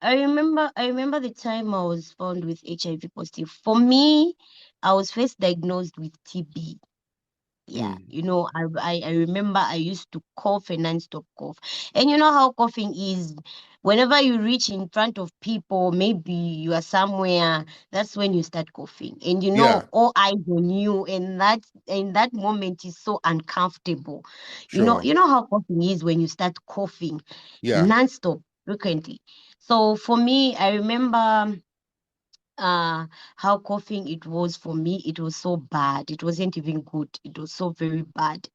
I remember the time I was found with HIV positive. For me, I was first diagnosed with TB. Yeah, Mm. I remember I used to cough and non-stop cough. And you know how coughing is. Whenever you reach in front of people, maybe you are somewhere, that's when you start coughing. And Yeah, all eyes on you, and that moment is so uncomfortable. sure. You know how coughing is when you start coughing Yeah. non-stop frequently. So for me, I remember uh how coughing it was for me. It was so bad. It wasn't even good. It was so very bad.